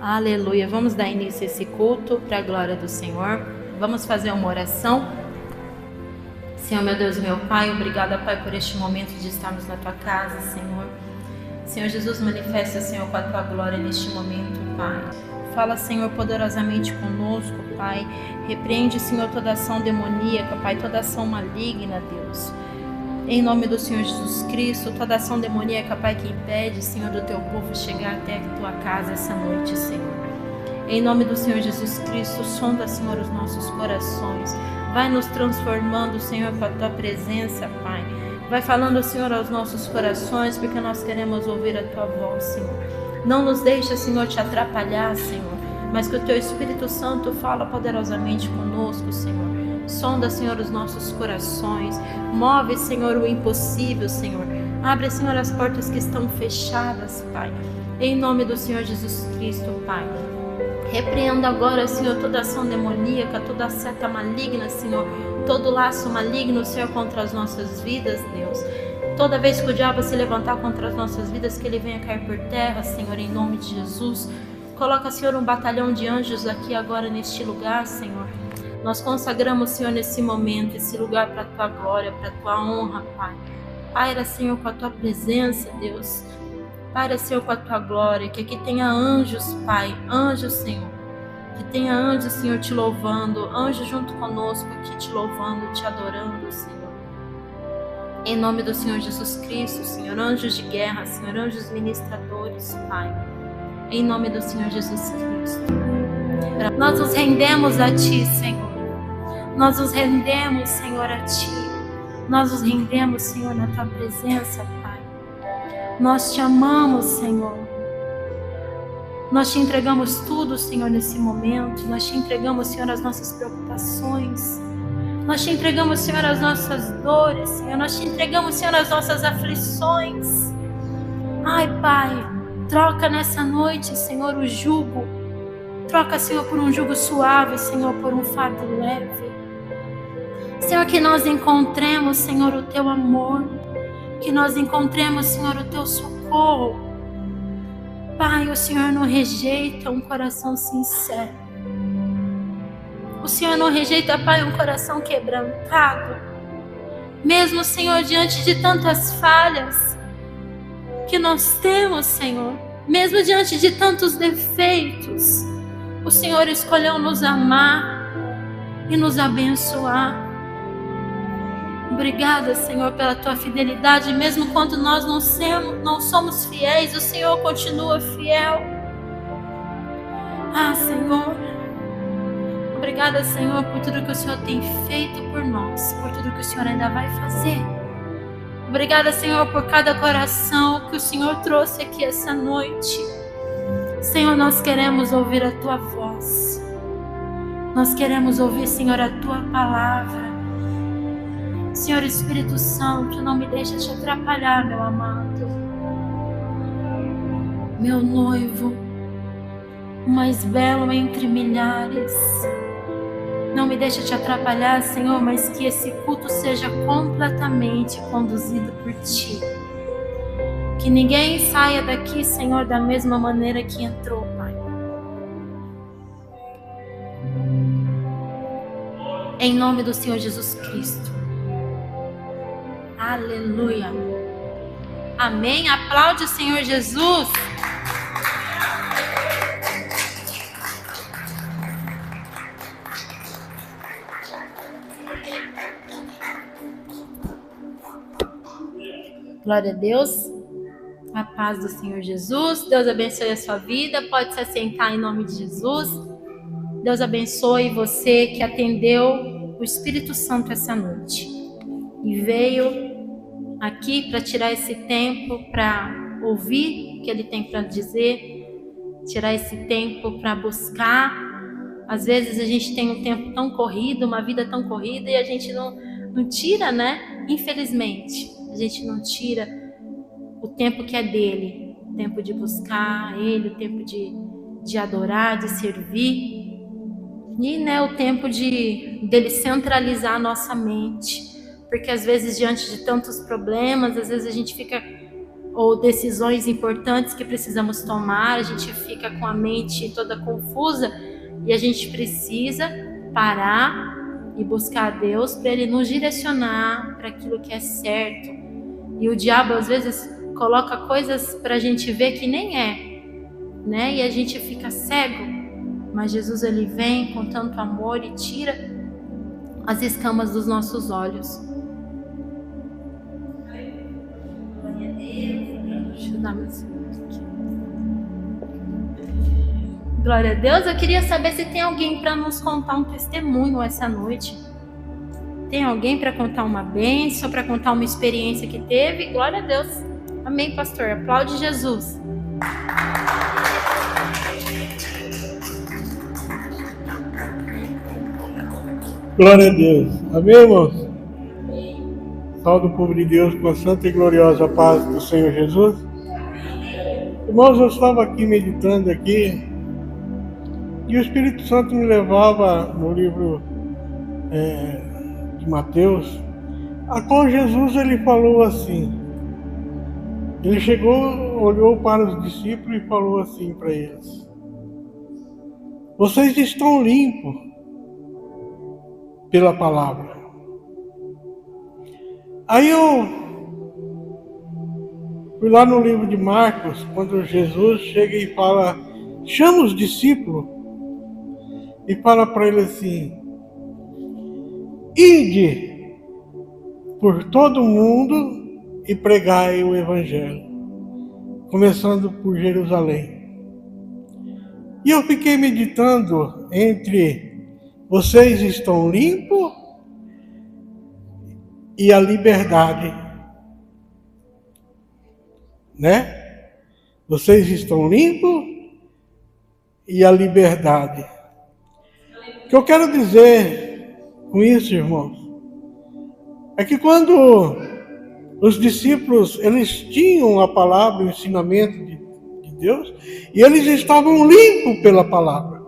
Aleluia. Vamos dar início a esse culto para a glória do Senhor. Vamos fazer uma oração. Senhor, meu Deus e meu Pai, obrigada, Pai, por este momento de estarmos na Tua casa, Senhor. Senhor Jesus, manifesta, Senhor, com a Tua glória neste momento, Pai. Fala, Senhor, poderosamente conosco, Pai. Repreende, Senhor, toda ação demoníaca, Pai, toda ação maligna, Deus. Em nome do Senhor Jesus Cristo, toda ação demoníaca, Pai, que impede, Senhor, do Teu povo chegar até a Tua casa essa noite, Senhor. Em nome do Senhor Jesus Cristo, sonda, Senhor, os nossos corações. Vai nos transformando, Senhor, com a Tua presença, Pai. Vai falando, Senhor, aos nossos corações, porque nós queremos ouvir a Tua voz, Senhor. Não nos deixa, Senhor, te atrapalhar, Senhor, mas que o Teu Espírito Santo fala poderosamente conosco, Senhor. Sonda, Senhor, os nossos corações. Move, Senhor, o impossível, Senhor. Abre, Senhor, as portas que estão fechadas, Pai. Em nome do Senhor Jesus Cristo, Pai. Repreenda agora, Senhor, toda ação demoníaca, toda seta maligna, Senhor. Todo laço maligno, Senhor, contra as nossas vidas, Deus. Toda vez que o diabo se levantar contra as nossas vidas, que ele venha cair por terra, Senhor, em nome de Jesus. Coloca, Senhor, um batalhão de anjos aqui agora neste lugar, Senhor. Nós consagramos, Senhor, nesse momento, esse lugar para a Tua glória, para a Tua honra, Pai. Paira, Senhor, com a Tua presença, Deus. Paira, Senhor, com a Tua glória. Que aqui tenha anjos, Pai. Anjos, Senhor. Que tenha anjos, Senhor, te louvando. Anjos junto conosco aqui, te louvando, te adorando, Senhor. Em nome do Senhor Jesus Cristo, Senhor. Anjos de guerra, Senhor. Anjos ministradores, Pai. Em nome do Senhor Jesus Cristo. Nós nos rendemos a Ti, Senhor. Nós nos rendemos, Senhor, a Ti. Nós nos rendemos, Senhor, na Tua presença, Pai. Nós Te amamos, Senhor. Nós Te entregamos tudo, Senhor, nesse momento. Nós Te entregamos, Senhor, as nossas preocupações. Nós Te entregamos, Senhor, as nossas dores, Senhor. Nós Te entregamos, Senhor, as nossas aflições. Ai, Pai, troca nessa noite, Senhor, o jugo. Troca, Senhor, por um jugo suave, Senhor, por um fardo leve. Senhor, que nós encontremos, Senhor, o Teu amor. Que nós encontremos, Senhor, o Teu socorro. Pai, o Senhor não rejeita um coração sincero. O Senhor não rejeita, Pai, um coração quebrantado. Mesmo, Senhor, diante de tantas falhas que nós temos, Senhor. Mesmo diante de tantos defeitos, o Senhor escolheu nos amar e nos abençoar. Obrigada, Senhor, pela Tua fidelidade. Mesmo quando nós não somos fiéis, o Senhor continua fiel. Ah, Senhor. Obrigada, Senhor, por tudo que o Senhor tem feito por nós, por tudo que o Senhor ainda vai fazer. Obrigada, Senhor, por cada coração que o Senhor trouxe aqui essa noite. Senhor, nós queremos ouvir a Tua voz. Nós queremos ouvir, Senhor, a Tua palavra. Senhor Espírito Santo, não me deixa te atrapalhar, meu amado. Meu noivo, o mais belo entre milhares. Não me deixa te atrapalhar, Senhor, mas que esse culto seja completamente conduzido por Ti. Que ninguém saia daqui, Senhor, da mesma maneira que entrou, Pai. Em nome do Senhor Jesus Cristo. Aleluia. Amém. Aplaude o Senhor Jesus. Glória a Deus. A paz do Senhor Jesus. Deus abençoe a sua vida. Pode se assentar em nome de Jesus. Deus abençoe você que atendeu o Espírito Santo essa noite e veio aqui para tirar esse tempo para ouvir o que Ele tem para dizer, tirar esse tempo para buscar. Às vezes a gente tem um tempo tão corrido, uma vida tão corrida, e a gente não tira, né? Infelizmente, a gente não tira o tempo que é dele, o tempo de buscar Ele, o tempo de adorar, de servir, e, né, o tempo dele centralizar a nossa mente. Porque às vezes, diante de tantos problemas, às vezes a gente fica ou decisões importantes que precisamos tomar, a gente fica com a mente toda confusa e a gente precisa parar e buscar a Deus para Ele nos direcionar para aquilo que é certo. E o diabo às vezes coloca coisas para a gente ver que nem é, né? E a gente fica cego, mas Jesus ele vem com tanto amor e tira as escamas dos nossos olhos. Deixa eu dar mais aqui. Glória a Deus. Eu queria saber se tem alguém para nos contar um testemunho essa noite. Tem alguém para contar uma bênção, para contar uma experiência que teve? Glória a Deus. Amém, pastor. Aplaude Jesus. Glória a Deus. Amém, irmãos? Salve o povo de Deus com a santa e gloriosa paz do Senhor Jesus. Irmãos, eu estava aqui meditando aqui e o Espírito Santo me levava no livro de Mateus, a qual Jesus ele falou assim. Ele chegou, olhou para os discípulos e falou assim para eles: vocês estão limpos pela palavra. Aí eu fui lá no livro de Marcos, quando Jesus chega e fala, chama os discípulos e fala para ele assim: ide por todo mundo e pregai o evangelho, começando por Jerusalém. E eu fiquei meditando entre vocês estão limpos e a liberdade, né? Vocês estão limpos e a liberdade. O que eu quero dizer com isso, irmãos, é que quando os discípulos, eles tinham a palavra, o ensinamento de Deus, e eles estavam limpos pela palavra.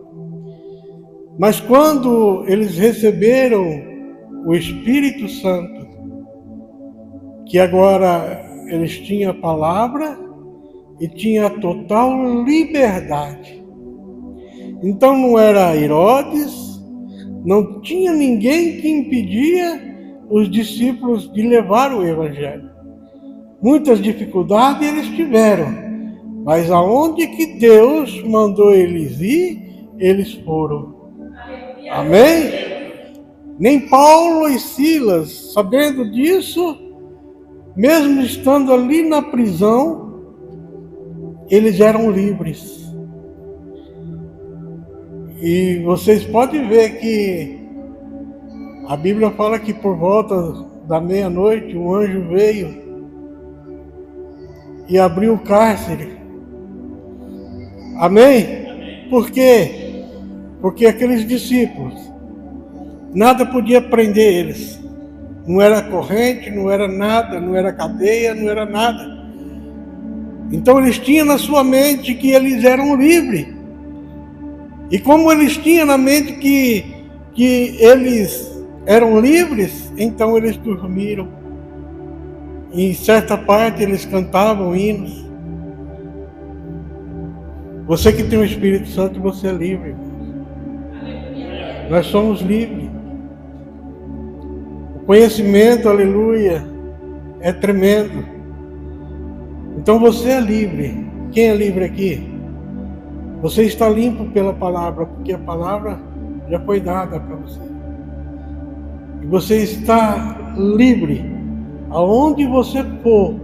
Mas quando eles receberam o Espírito Santo, que agora eles tinham a palavra e tinham a total liberdade. Então não era Herodes, não tinha ninguém que impedia os discípulos de levar o Evangelho. Muitas dificuldades eles tiveram, mas aonde que Deus mandou eles ir, eles foram. Amém? Nem Paulo e Silas, sabendo disso, mesmo estando ali na prisão, eles eram livres. E vocês podem ver que a Bíblia fala que por volta da meia-noite um anjo veio e abriu o cárcere. Amém? Por quê? Porque aqueles discípulos, nada podia prender eles. Não era corrente, não era nada, não era cadeia, não era nada. Então eles tinham na sua mente que eles eram livres. E como eles tinham na mente que eles eram livres, então eles dormiram. Em certa parte eles cantavam hinos. Você que tem o Espírito Santo, você é livre. Nós somos livres. O conhecimento, aleluia, é tremendo. Então você é livre. Quem é livre aqui? Você está limpo pela palavra, porque a palavra já foi dada para você. E você está livre. Aonde você for,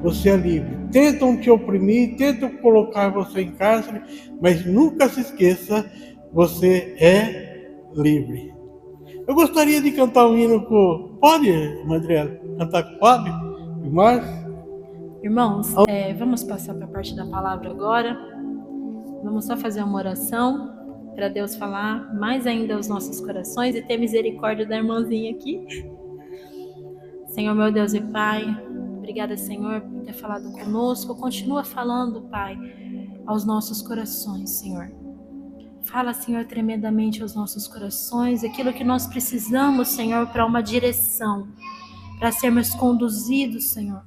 você é livre. Tentam te oprimir, tentam colocar você em cárcere, mas nunca se esqueça, você é livre. Eu gostaria de cantar um hino com... Pode, Madriela, cantar com o Fábio e Márcio? Irmãos, vamos passar para a parte da palavra agora. Vamos só fazer uma oração para Deus falar mais ainda aos nossos corações e ter misericórdia da irmãzinha aqui. Senhor, meu Deus e Pai, obrigada, Senhor, por ter falado conosco. Continua falando, Pai, aos nossos corações, Senhor. Fala, Senhor, tremendamente aos nossos corações, aquilo que nós precisamos, Senhor, para uma direção, para sermos conduzidos, Senhor.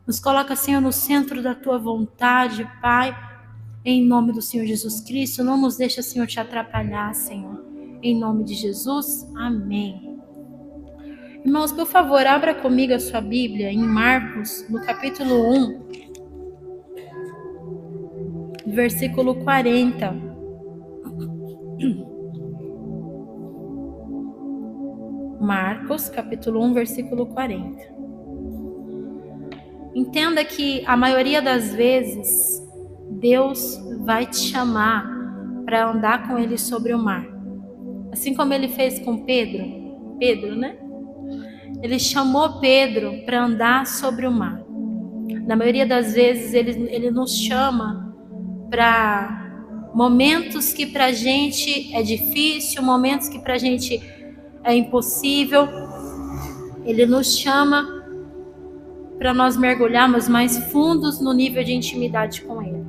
Nos coloca, Senhor, no centro da tua vontade, Pai. Em nome do Senhor Jesus Cristo, não nos deixa, Senhor, te atrapalhar, Senhor. Em nome de Jesus, amém. Irmãos, por favor, abra comigo a sua Bíblia em Marcos, no capítulo 1, versículo 40. Marcos, capítulo 1, versículo 40. Entenda que a maioria das vezes Deus vai te chamar para andar com Ele sobre o mar. Assim como Ele fez com Pedro, né? Ele chamou Pedro para andar sobre o mar. Na maioria das vezes Ele nos chama para momentos que para a gente é difícil, momentos que para a gente é impossível. Ele nos chama para nós mergulharmos mais fundos no nível de intimidade com Ele.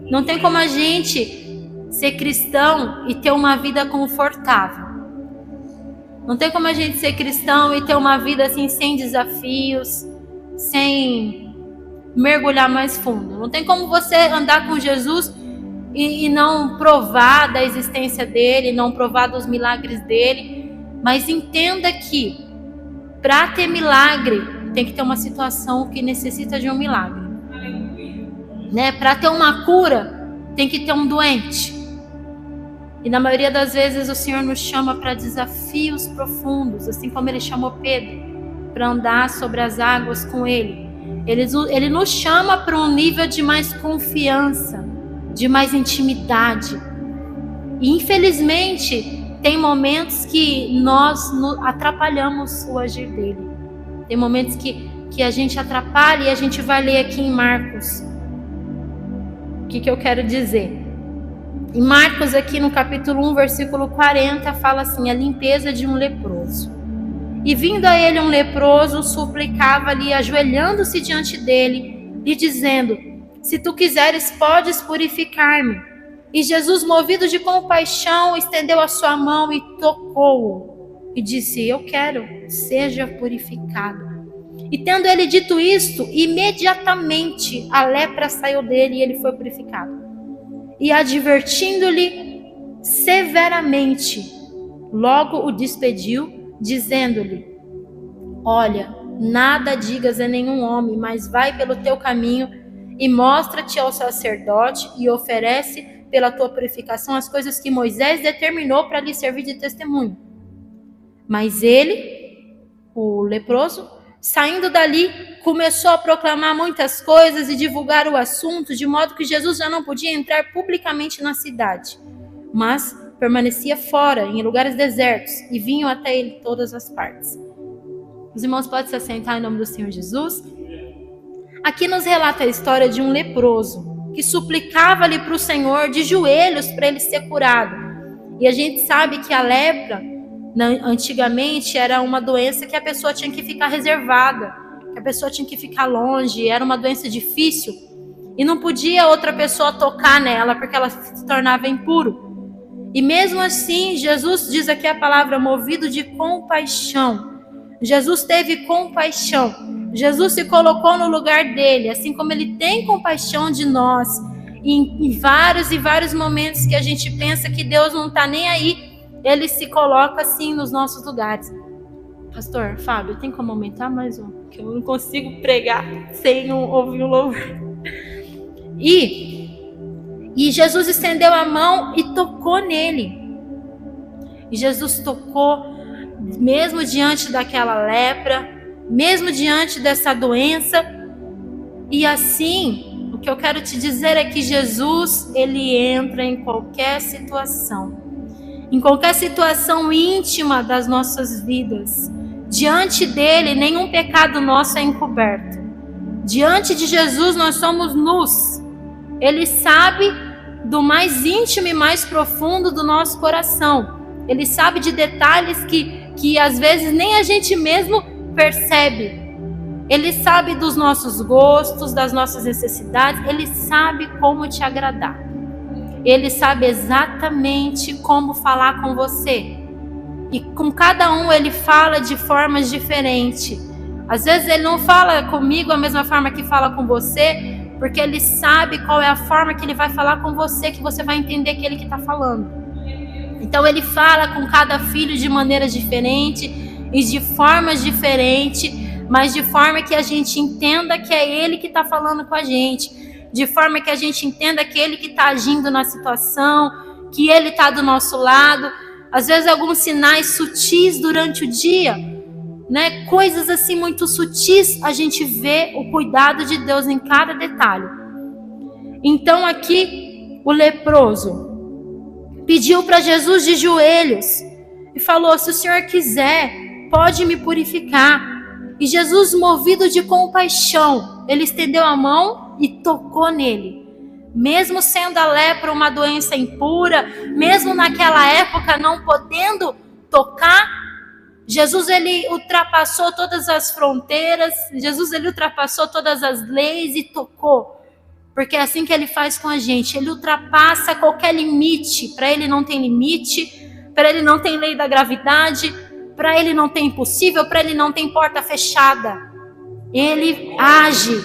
Não tem como a gente ser cristão e ter uma vida confortável. Não tem como a gente ser cristão e ter uma vida assim sem desafios, sem mergulhar mais fundo. Não tem como você andar com Jesus e não provar da existência dele, não provar dos milagres dele. Mas entenda que para ter milagre tem que ter uma situação que necessita de um milagre, né? Para ter uma cura tem que ter um doente. E na maioria das vezes o Senhor nos chama para desafios profundos, assim como Ele chamou Pedro para andar sobre as águas com Ele. Ele nos chama para um nível de mais confiança, de mais intimidade. E infelizmente tem momentos que nós atrapalhamos o agir dele. Tem momentos que a gente atrapalha, e a gente vai ler aqui em Marcos. O que eu quero dizer? Em Marcos, aqui no capítulo 1, versículo 40, fala assim: a limpeza de um leproso. E vindo a ele um leproso, suplicava-lhe, ajoelhando-se diante dele, e dizendo: se tu quiseres, podes purificar-me. E Jesus, movido de compaixão, estendeu a sua mão e tocou-o. E disse: eu quero, seja purificado. E tendo ele dito isto, imediatamente a lepra saiu dele e ele foi purificado. E advertindo-lhe severamente, logo o despediu, dizendo-lhe: olha, nada digas a nenhum homem, mas vai pelo teu caminho e mostra-te ao sacerdote e oferece pela tua purificação as coisas que Moisés determinou para lhe servir de testemunho. Mas ele, o leproso, saindo dali, começou a proclamar muitas coisas e divulgar o assunto, de modo que Jesus já não podia entrar publicamente na cidade, mas permanecia fora, em lugares desertos, e vinham até ele todas as partes. Os irmãos podem se assentar em nome do Senhor Jesus. Aqui nos relata a história de um leproso, que suplicava-lhe para o Senhor de joelhos para ele ser curado. E a gente sabe que a lepra, antigamente, era uma doença que a pessoa tinha que ficar reservada, que a pessoa tinha que ficar longe, era uma doença difícil, e não podia outra pessoa tocar nela, porque ela se tornava impuro. E mesmo assim, Jesus diz aqui a palavra, movido de compaixão. Jesus teve compaixão. Jesus se colocou no lugar dele, assim como ele tem compaixão de nós. Em vários e vários momentos que a gente pensa que Deus não está nem aí, ele se coloca assim nos nossos lugares. Pastor Fábio, tem como aumentar mais um? Que eu não consigo pregar sem ouvir um louvor. E Jesus estendeu a mão e tocou nele. E Jesus tocou, mesmo diante daquela lepra, mesmo diante dessa doença. E assim, o que eu quero te dizer é que Jesus, ele entra em qualquer situação íntima das nossas vidas. Diante dele, nenhum pecado nosso é encoberto. Diante de Jesus, nós somos nus. Ele sabe do mais íntimo e mais profundo do nosso coração. Ele sabe de detalhes que às vezes nem a gente mesmo percebe. Ele sabe dos nossos gostos, das nossas necessidades. Ele sabe como te agradar. Ele sabe exatamente como falar com você. E com cada um ele fala de formas diferentes. Às vezes ele não fala comigo a mesma forma que fala com você, porque ele sabe qual é a forma que ele vai falar com você, que você vai entender que ele que está falando. Então ele fala com cada filho de maneiras diferentes e de formas diferentes, mas de forma que a gente entenda que é ele que está falando com a gente, de forma que a gente entenda que ele que está agindo na situação, que ele está do nosso lado. Às vezes alguns sinais sutis durante o dia, né? Coisas assim muito sutis, a gente vê o cuidado de Deus em cada detalhe. Então aqui o leproso pediu para Jesus de joelhos e falou: se o Senhor quiser, pode me purificar. E Jesus, movido de compaixão, ele estendeu a mão e tocou nele. Mesmo sendo a lepra uma doença impura, mesmo naquela época não podendo tocar, Jesus ele ultrapassou todas as fronteiras, Jesus ele ultrapassou todas as leis e tocou. Porque é assim que ele faz com a gente, ele ultrapassa qualquer limite. Para ele não tem limite, para ele não tem lei da gravidade, para ele não tem impossível, para ele não tem porta fechada. Ele age.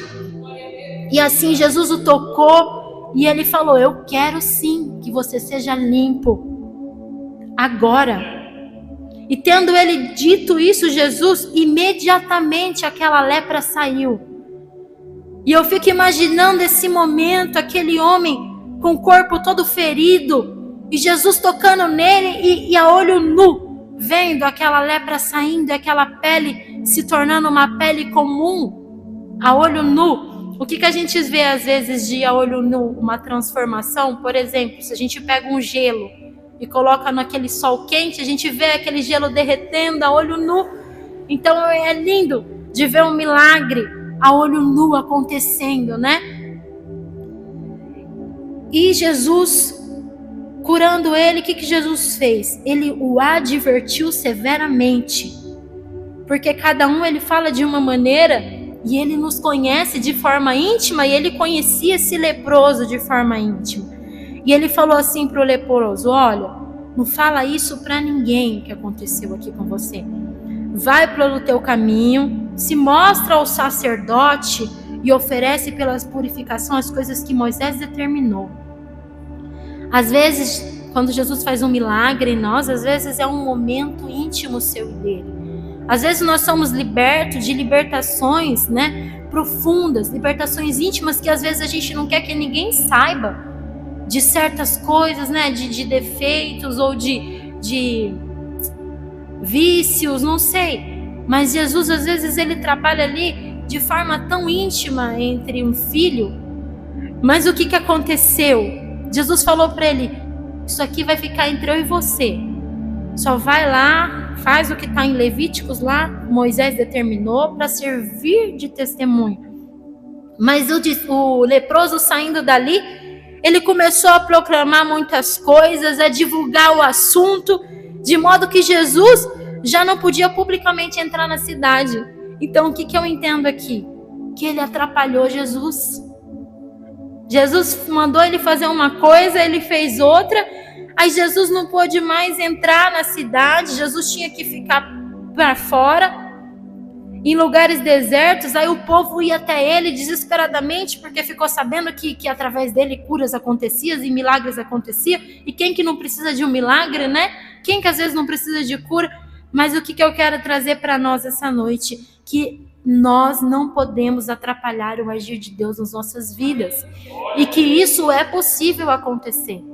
E assim Jesus o tocou e ele falou: eu quero sim que você seja limpo agora. E tendo ele dito isso, Jesus, imediatamente aquela lepra saiu. E eu fico imaginando esse momento, aquele homem com o corpo todo ferido, e Jesus tocando nele e a olho nu, vendo aquela lepra saindo, aquela pele se tornando uma pele comum, a olho nu. O que a gente vê às vezes de a olho nu? Uma transformação. Por exemplo, se a gente pega um gelo e coloca naquele sol quente, a gente vê aquele gelo derretendo a olho nu. Então é lindo de ver um milagre a olho nu acontecendo, né? E Jesus, curando ele, o que Jesus fez? Ele o advertiu severamente, porque cada um ele fala de uma maneira e ele nos conhece de forma íntima, e ele conhecia esse leproso de forma íntima. E ele falou assim para o leproso: olha, não fala isso para ninguém que aconteceu aqui com você. Vai pelo teu caminho, se mostra ao sacerdote e oferece pelas purificações as coisas que Moisés determinou. Às vezes, quando Jesus faz um milagre em nós, às vezes é um momento íntimo seu e dele. Às vezes nós somos libertos de libertações, né, profundas, libertações íntimas que às vezes a gente não quer que ninguém saiba de certas coisas, né, de defeitos ou de vícios, não sei. Mas Jesus às vezes ele trabalha ali de forma tão íntima entre um filho. Mas o que aconteceu? Jesus falou para ele: isso aqui vai ficar entre eu e você. Só vai lá, faz o que está em Levíticos lá, Moisés determinou, para servir de testemunho. Mas o leproso saindo dali, ele começou a proclamar muitas coisas, a divulgar o assunto, de modo que Jesus já não podia publicamente entrar na cidade. Então o que eu entendo aqui? Que ele atrapalhou Jesus. Jesus mandou ele fazer uma coisa, ele fez outra. Aí Jesus não pôde mais entrar na cidade, Jesus tinha que ficar para fora, em lugares desertos. Aí o povo ia até ele desesperadamente, porque ficou sabendo que através dele curas aconteciam e milagres aconteciam. E quem que não precisa de um milagre, né? Quem que às vezes não precisa de cura? Mas o que eu quero trazer para nós essa noite? Que nós não podemos atrapalhar o agir de Deus nas nossas vidas. E que isso é possível acontecer.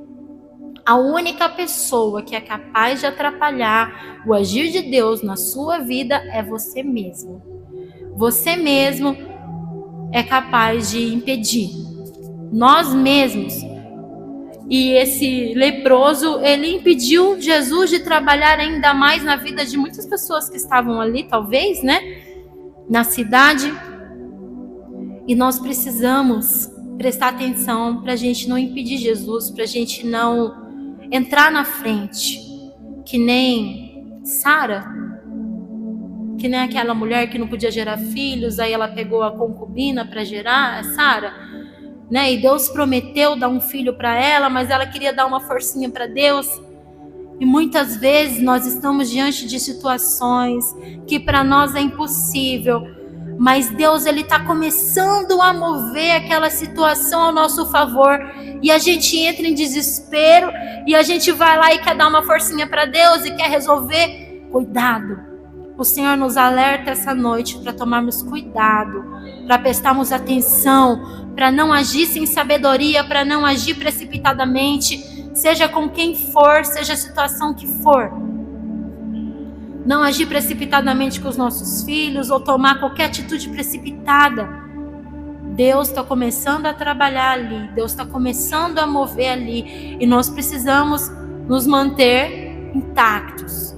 A única pessoa que é capaz de atrapalhar o agir de Deus na sua vida é você mesmo. Você mesmo é capaz de impedir. Nós mesmos. E esse leproso, ele impediu Jesus de trabalhar ainda mais na vida de muitas pessoas que estavam ali, talvez, né? Na cidade. E nós precisamos prestar atenção para a gente não impedir Jesus, para a gente não entrar na frente, que nem Sara, que nem aquela mulher que não podia gerar filhos, aí ela pegou a concubina para gerar, Sara, né? E Deus prometeu dar um filho para ela, mas ela queria dar uma forcinha para Deus. E muitas vezes nós estamos diante de situações que para nós é impossível, Mas Deus, Ele está começando a mover aquela situação ao nosso favor. E a gente entra em desespero. E a gente vai lá e quer dar uma forcinha para Deus e quer resolver. Cuidado. O Senhor nos alerta essa noite para tomarmos cuidado. Para prestarmos atenção. Para não agir sem sabedoria. Para não agir precipitadamente. Seja com quem for. Seja a situação que for. Não agir precipitadamente com os nossos filhos ou tomar qualquer atitude precipitada. Deus está começando a trabalhar ali. Deus está começando a mover ali. E nós precisamos nos manter intactos.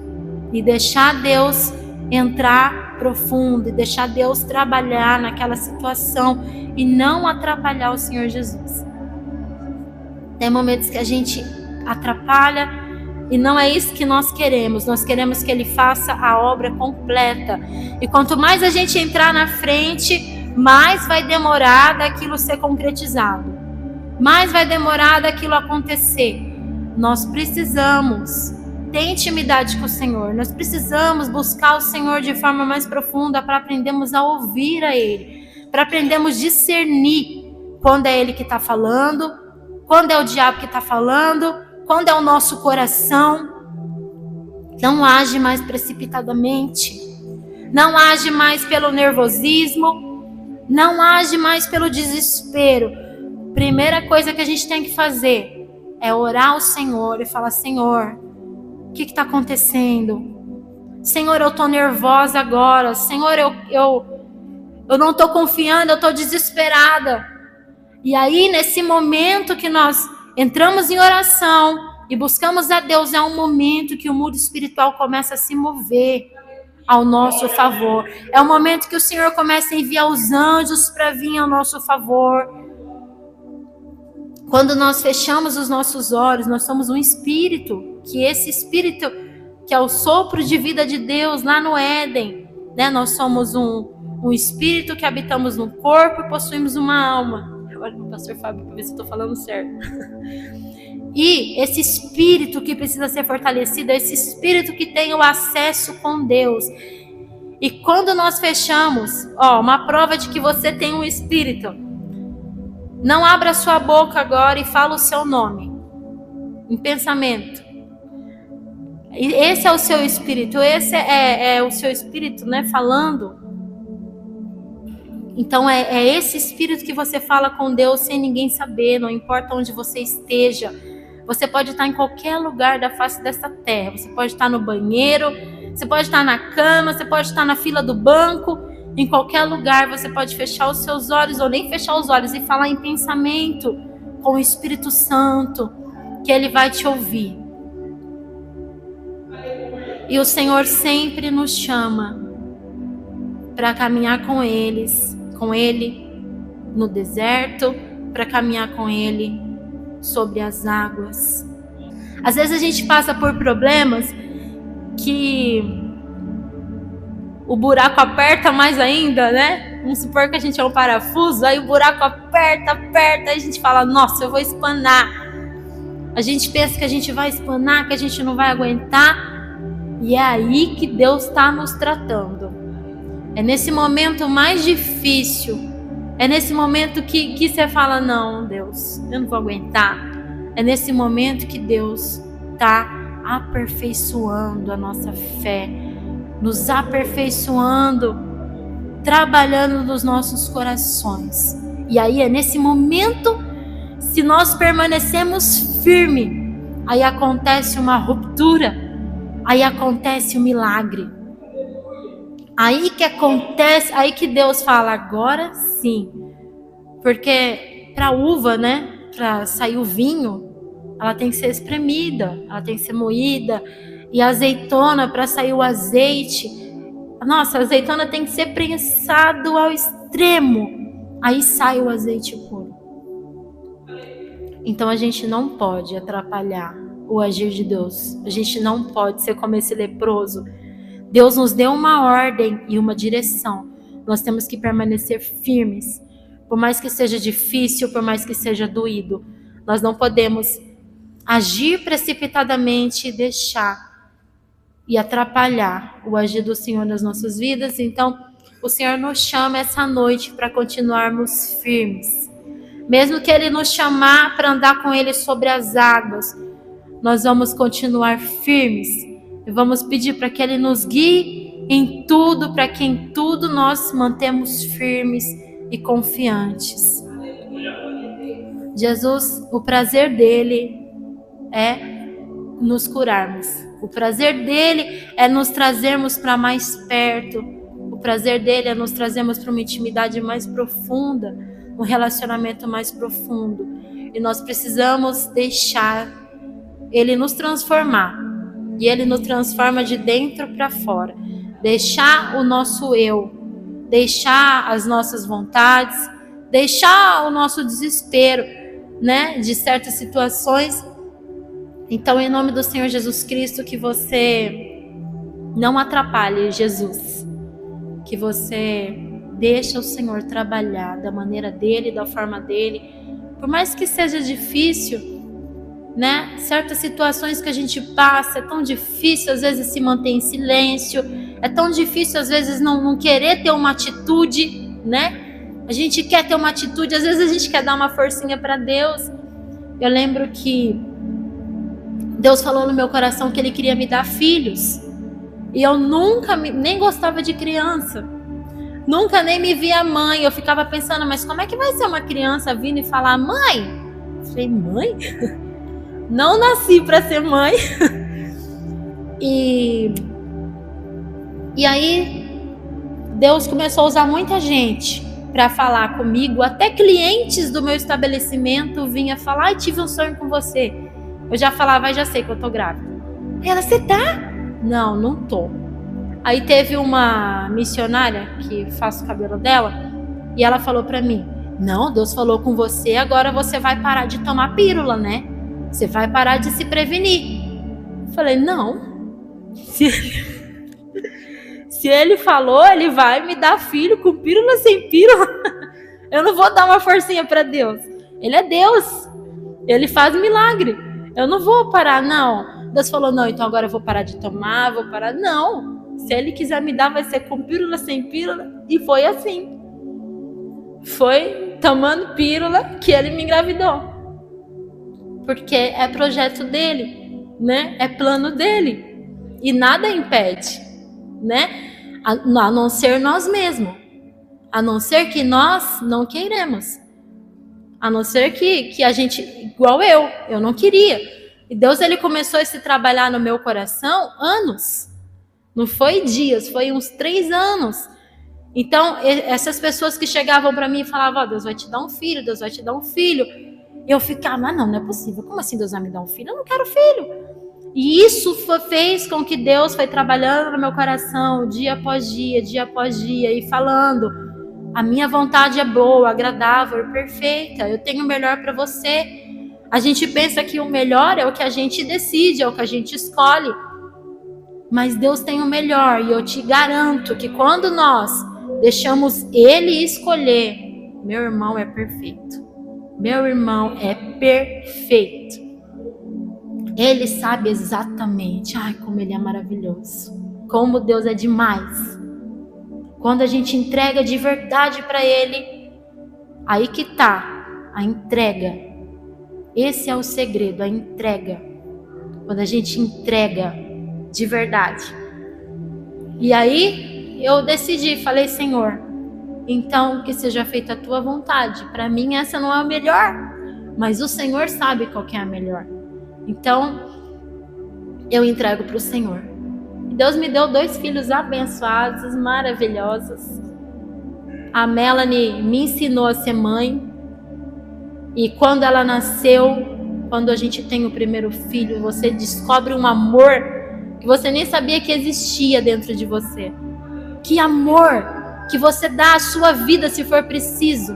E deixar Deus entrar profundo. E deixar Deus trabalhar naquela situação. E não atrapalhar o Senhor Jesus. Tem momentos que a gente atrapalha. E não é isso que nós queremos. Nós queremos que Ele faça a obra completa. E quanto mais a gente entrar na frente, mais vai demorar daquilo ser concretizado. Mais vai demorar daquilo acontecer. Nós precisamos ter intimidade com o Senhor. Nós precisamos buscar o Senhor de forma mais profunda para aprendermos a ouvir a Ele. Para aprendermos a discernir quando é Ele que está falando, quando é o diabo que está falando, quando é o nosso coração. Não age mais precipitadamente. Não age mais pelo nervosismo. Não age mais pelo desespero. Primeira coisa que a gente tem que fazer é orar ao Senhor e falar: Senhor, o que está acontecendo? Senhor, eu estou nervosa agora. Senhor, eu não estou confiando, eu estou desesperada. E aí, nesse momento que nós entramos em oração e buscamos a Deus, é um momento que o mundo espiritual começa a se mover ao nosso favor. É o momento que o Senhor começa a enviar os anjos para vir ao nosso favor. Quando nós fechamos os nossos olhos, nós somos um espírito, que esse espírito, que é o sopro de vida de Deus lá no Éden, né? Nós somos um espírito que habitamos no corpo e possuímos uma alma. Olha para o pastor Fábio para ver se eu estou falando certo. E esse espírito que precisa ser fortalecido é esse espírito que tem o acesso com Deus. E quando nós fechamos, uma prova de que você tem um espírito, não abra sua boca agora e fala o seu nome em pensamento. Esse é o seu espírito, esse é o seu espírito, né, falando. Então é esse espírito que você fala com Deus sem ninguém saber, não importa onde você esteja. Você pode estar em qualquer lugar da face dessa terra. Você pode estar no banheiro, você pode estar na cama, você pode estar na fila do banco. Em qualquer lugar você pode fechar os seus olhos ou nem fechar os olhos e falar em pensamento com o Espírito Santo, que Ele vai te ouvir. E o Senhor sempre nos chama para caminhar com Ele no deserto, para caminhar com Ele sobre as águas. Às vezes a gente passa por problemas que o buraco aperta mais ainda, né? Vamos supor que a gente é um parafuso, aí o buraco aperta, aí a gente fala: nossa, eu vou espanar. A gente pensa que a gente vai espanar, que a gente não vai aguentar, e é aí que Deus está nos tratando. É nesse momento mais difícil, é nesse momento que você fala: não, Deus, eu não vou aguentar. É nesse momento que Deus está aperfeiçoando a nossa fé, nos aperfeiçoando, trabalhando nos nossos corações. E aí é nesse momento, se nós permanecemos firmes, aí acontece uma ruptura, aí acontece um milagre. Aí que acontece, aí que Deus fala: agora sim. Porque para a uva, né, para sair o vinho, ela tem que ser espremida, ela tem que ser moída. E a azeitona, para sair o azeite, nossa, a azeitona tem que ser prensado ao extremo. Aí sai o azeite puro. Então a gente não pode atrapalhar o agir de Deus. A gente não pode ser como esse leproso. Deus nos deu uma ordem e uma direção. Nós temos que permanecer firmes. Por mais que seja difícil, por mais que seja doído. Nós não podemos agir precipitadamente e deixar e atrapalhar o agir do Senhor nas nossas vidas. Então, o Senhor nos chama essa noite para continuarmos firmes. Mesmo que Ele nos chamar para andar com Ele sobre as águas, nós vamos continuar firmes e vamos pedir para que Ele nos guie em tudo, para que em tudo nós mantemos firmes e confiantes. Jesus, o prazer dele é nos curarmos. O prazer dele é nos trazermos para mais perto. O prazer dele é nos trazermos para uma intimidade mais profunda, um relacionamento mais profundo. E nós precisamos deixar ele nos transformar. E ele nos transforma de dentro para fora. Deixar o nosso eu, deixar as nossas vontades, deixar o nosso desespero, né, de certas situações. Então, em nome do Senhor Jesus Cristo, que você não atrapalhe Jesus, que você deixe o Senhor trabalhar da maneira dele, da forma dele, por mais que seja difícil, né? Certas situações que a gente passa, é tão difícil às vezes se manter em silêncio, é tão difícil às vezes não querer ter uma atitude, né? A gente quer ter uma atitude, às vezes a gente quer dar uma forcinha para Deus. Eu lembro que Deus falou no meu coração que Ele queria me dar filhos, e eu nunca nem gostava de criança, nunca nem me via mãe. Eu ficava pensando, mas como é que vai ser uma criança vindo e falar mãe? Eu falei, mãe? Não nasci para ser mãe. E aí Deus começou a usar muita gente para falar comigo. Até clientes do meu estabelecimento vinha falar, tive um sonho com você. Eu já falava, já sei que eu tô grávida. E ela, você tá? Não, não tô. Aí teve uma missionária que faz o cabelo dela, e ela falou para mim, não, Deus falou com você, agora você vai parar de tomar pílula, né? Você vai parar de se prevenir. Eu falei, não. Se ele falou, ele vai me dar filho com pílula, sem pílula. Eu não vou dar uma forcinha para Deus. Ele é Deus. Ele faz milagre. Eu não vou parar, não. Deus falou, não, então agora eu vou parar de tomar, vou parar. Não. Se ele quiser me dar, vai ser com pílula, sem pílula. E foi assim. Foi tomando pílula que ele me engravidou. Porque é projeto dele, né? É plano dele. E nada impede, né? A não ser nós mesmos. A não ser que nós não queiremos. A não ser que a gente, igual eu não queria. E Deus, ele começou a se trabalhar no meu coração anos. Não foi dias, foi uns 3 anos. Então, essas pessoas que chegavam para mim e falavam, Deus vai te dar um filho, Deus vai te dar um filho. Eu ficava, mas não é possível. Como assim Deus vai me dar um filho? Eu não quero filho. E isso fez com que Deus foi trabalhando no meu coração dia após dia, e falando, a minha vontade é boa, agradável, perfeita. Eu tenho o melhor para você. A gente pensa que o melhor é o que a gente decide, é o que a gente escolhe. Mas Deus tem o melhor. E eu te garanto que quando nós deixamos Ele escolher, meu irmão é perfeito. Meu irmão é perfeito. Ele sabe exatamente. Ai, como Ele é maravilhoso. Como Deus é demais. Quando a gente entrega de verdade para Ele, aí que tá a entrega. Esse é o segredo, a entrega. Quando a gente entrega de verdade. E aí eu decidi, falei, Senhor, então que seja feita a tua vontade. Para mim essa não é a melhor, mas o Senhor sabe qual que é a melhor. Então eu entrego para o Senhor. E Deus me deu 2 filhos abençoados, maravilhosos. A Melanie me ensinou a ser mãe. E quando ela nasceu, quando a gente tem o primeiro filho, você descobre um amor que você nem sabia que existia dentro de você. Que amor que você dá à sua vida se for preciso.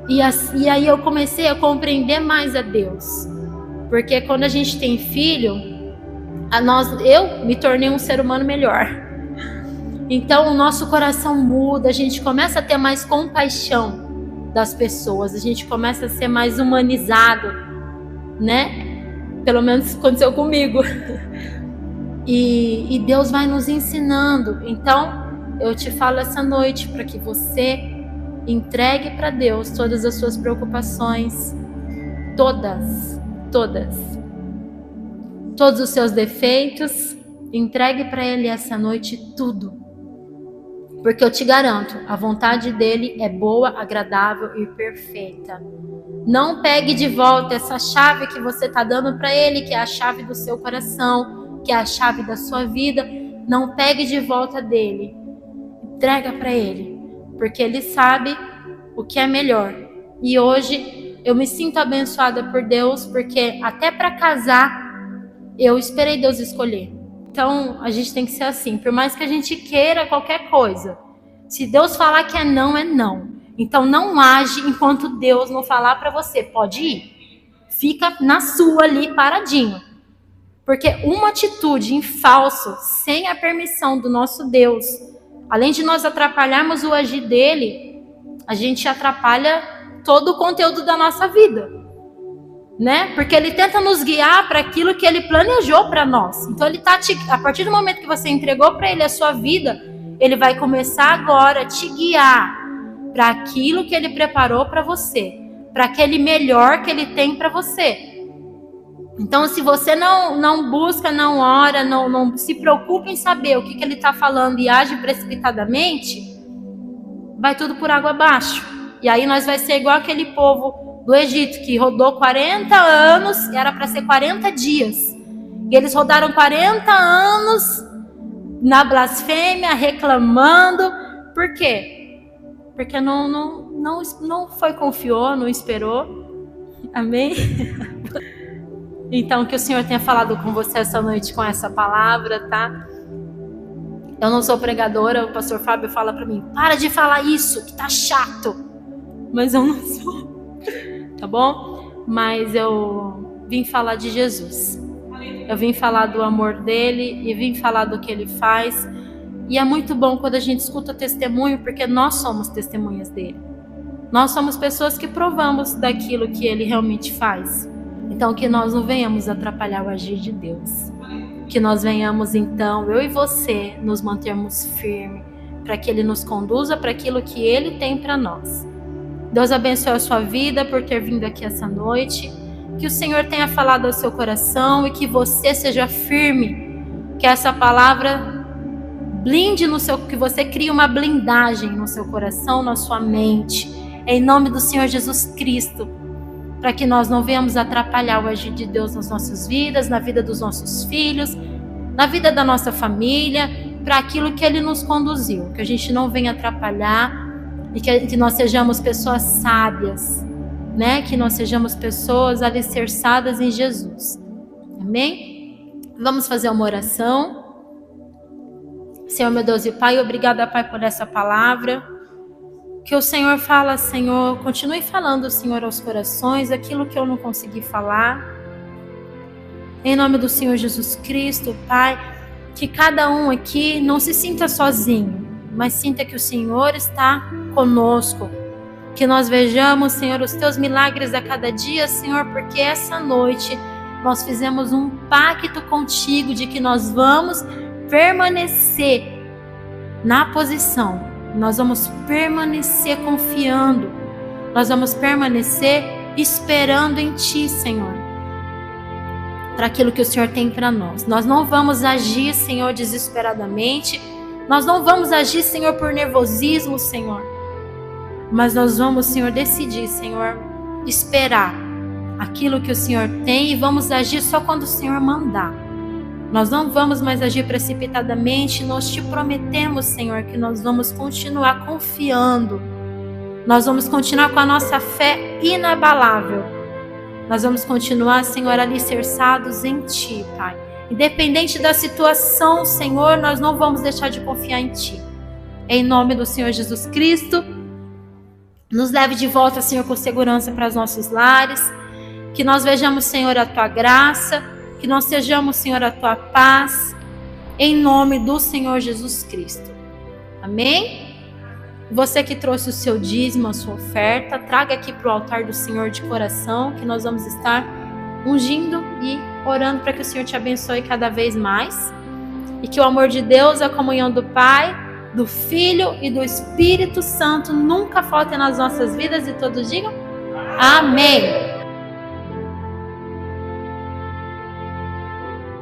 E aí eu comecei a compreender mais a Deus. Porque quando a gente tem filho, eu me tornei um ser humano melhor. Então o nosso coração muda, a gente começa a ter mais compaixão das pessoas, a gente começa a ser mais humanizado, né? Pelo menos aconteceu comigo. E Deus vai nos ensinando. Então eu te falo essa noite para que você entregue para Deus todas as suas preocupações, todos os seus defeitos, entregue para Ele essa noite tudo, porque eu te garanto, a vontade dele é boa, agradável e perfeita. Não pegue de volta essa chave que você está dando para Ele, que é a chave do seu coração, que é a chave da sua vida. Não pegue de volta dele, entrega para Ele, porque Ele sabe o que é melhor. E hoje eu me sinto abençoada por Deus, porque até para casar eu esperei Deus escolher. Então a gente tem que ser assim, por mais que a gente queira qualquer coisa, se Deus falar que é não, é não. Então não age enquanto Deus não falar para você, pode ir. Fica na sua ali paradinho. Porque uma atitude em falso, sem a permissão do nosso Deus, além de nós atrapalharmos o agir dele, a gente atrapalha todo o conteúdo da nossa vida, né? Porque ele tenta nos guiar para aquilo que ele planejou para nós. Então ele tá a partir do momento que você entregou para ele a sua vida, ele vai começar agora a te guiar para aquilo que ele preparou para você, para aquele melhor que ele tem para você. Então, se você não busca, não ora, não se preocupa em saber o que ele está falando e age precipitadamente, vai tudo por água abaixo. E aí nós vai ser igual aquele povo do Egito, que rodou 40 anos, e era para ser 40 dias. E eles rodaram 40 anos na blasfêmia, reclamando. Por quê? Porque não confiou, não esperou. Amém? Então, que o Senhor tenha falado com você essa noite com essa palavra, tá? Eu não sou pregadora, o pastor Fábio fala pra mim, para de falar isso, que tá chato. Mas eu não sou, tá bom? Mas eu vim falar de Jesus. Eu vim falar do amor dele e vim falar do que ele faz. E é muito bom quando a gente escuta testemunho, porque nós somos testemunhas dele. Nós somos pessoas que provamos daquilo que ele realmente faz. Então, que nós não venhamos atrapalhar o agir de Deus. Que nós venhamos, então, eu e você, nos mantermos firmes, para que ele nos conduza para aquilo que ele tem para nós. Deus abençoe a sua vida por ter vindo aqui essa noite. Que o Senhor tenha falado ao seu coração e que você seja firme. Que essa palavra blinde que você crie uma blindagem no seu coração, na sua mente. Em nome do Senhor Jesus Cristo. Para que nós não venhamos atrapalhar o agir de Deus nas nossas vidas, na vida dos nossos filhos, na vida da nossa família, para aquilo que Ele nos conduziu. Que a gente não venha atrapalhar e que nós sejamos pessoas sábias, né? Que nós sejamos pessoas alicerçadas em Jesus. Amém? Vamos fazer uma oração. Senhor, meu Deus e Pai, obrigada, Pai, por essa palavra. Que o Senhor fala, Senhor, continue falando, Senhor, aos corações, aquilo que eu não consegui falar. Em nome do Senhor Jesus Cristo, Pai, que cada um aqui não se sinta sozinho, mas sinta que o Senhor está conosco. Que nós vejamos, Senhor, os Teus milagres a cada dia, Senhor, porque essa noite nós fizemos um pacto contigo de que nós vamos permanecer na posição. Nós vamos permanecer confiando. Nós vamos permanecer esperando em Ti, Senhor. Para aquilo que o Senhor tem para nós. Nós não vamos agir, Senhor, desesperadamente. Nós não vamos agir, Senhor, por nervosismo, Senhor. Mas nós vamos, Senhor, decidir, Senhor, esperar aquilo que o Senhor tem e vamos agir só quando o Senhor mandar. Nós não vamos mais agir precipitadamente, nós te prometemos, Senhor, que nós vamos continuar confiando. Nós vamos continuar com a nossa fé inabalável. Nós vamos continuar, Senhor, alicerçados em Ti, Pai. Independente da situação, Senhor, nós não vamos deixar de confiar em Ti. Em nome do Senhor Jesus Cristo, nos leve de volta, Senhor, com segurança para os nossos lares. Que nós vejamos, Senhor, a Tua graça. Que nós sejamos, Senhor, a Tua paz, em nome do Senhor Jesus Cristo. Amém? Você que trouxe o seu dízimo, a sua oferta, traga aqui para o altar do Senhor de coração, que nós vamos estar ungindo e orando para que o Senhor te abençoe cada vez mais. E que o amor de Deus, a comunhão do Pai do Filho e do Espírito Santo nunca faltem nas nossas vidas, e todos digam amém.